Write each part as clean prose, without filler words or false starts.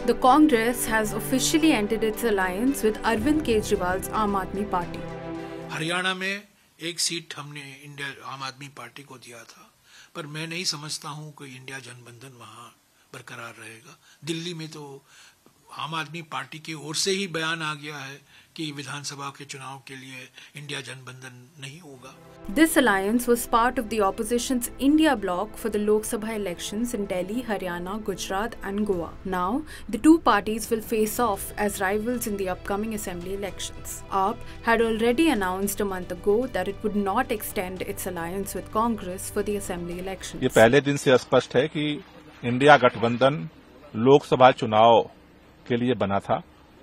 The Congress has officially ended its alliance with Arvind Kejriwal's Aam Aadmi Party. Haryana में एक seat हमने India आम आदमी पार्टी को दिया था, पर मैं नहीं समझता हूं कि इंडिया जनबंधन वहां बरकरार रहेगा। दिल्ली में तो आम आदमी पार्टी की ओर से ही बयान आ गया है कि विधानसभा के चुनाव के लिए इंडिया जनबंधन नहीं होगा। This alliance was part of the opposition's India bloc for the Lok Sabha elections in Delhi, Haryana, Gujarat and Goa. Now, the two parties will face off as rivals in the upcoming assembly elections. AAP had already announced a month ago that it would not extend its alliance with Congress for the assembly elections. ये पहले दिन से स्पष्ट है कि India गठबंधन लोकसभा चुनाव के लिए बना था।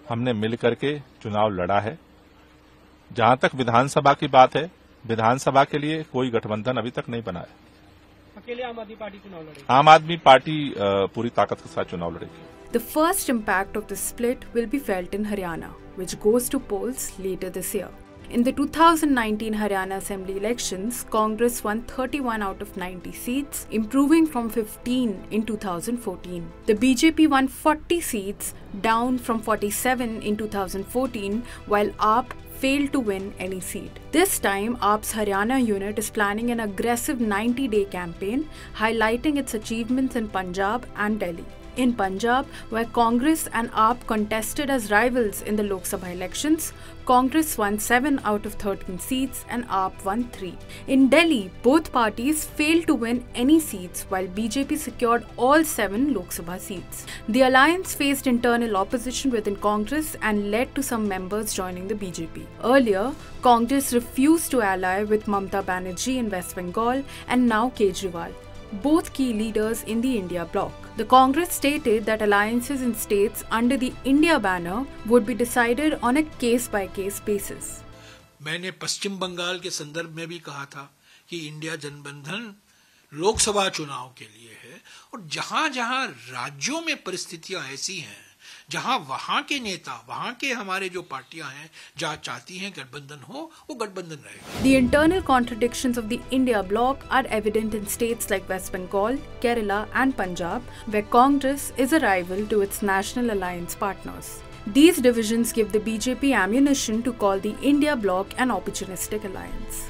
हमने मिलकर के चुनाव लड़ा है। जहां तक विधानसभा की बात है, विधानसभा के लिए कोई गठबंधन अभी तक नहीं बना है। अकेले आम आदमी पार्टी चुनाव लड़ेगी। आम आदमी पार्टी पूरी ताकत के साथ चुनाव लड़ेगी। The first impact of the split will be felt in Haryana, which goes to polls later this year. In the 2019 Haryana Assembly elections, Congress won 31 out of 90 seats, improving from 15 in 2014. The BJP won 40 seats, down from 47 in 2014, while AAP failed to win any seat. This time, AAP's Haryana unit is planning an aggressive 90-day campaign, highlighting its achievements in Punjab and Delhi. In Punjab, where Congress and AAP contested as rivals in the Lok Sabha elections, Congress won 7 out of 13 seats and AAP won 3. In Delhi, both parties failed to win any seats while BJP secured all 7 Lok Sabha seats. The alliance faced internal opposition within Congress and led to some members joining the BJP. Earlier, Congress refused to ally with Mamata Banerjee in West Bengal and now Kejriwal, both key leaders in the India bloc. The Congress stated that alliances in states under the India banner would be decided on a case-by-case basis. मैंने पश्चिम बंगाल के संदर्भ में भी कहा था कि India जनबंधन Lok Sabha चुनाव के लिए है, और जहां-जहां राज्यों में परिस्थितियां ऐसी हैं जहां वहां के नेता, वहां के हमारे जो पार्टियां हैं, जहां चाहती हैं गठबंधन हो, वो गठबंधन रहेगा। The internal contradictions of the India bloc are evident in states like West Bengal, Kerala and Punjab, where Congress is a rival to its national alliance partners. These divisions give the BJP ammunition to call the India bloc an opportunistic alliance.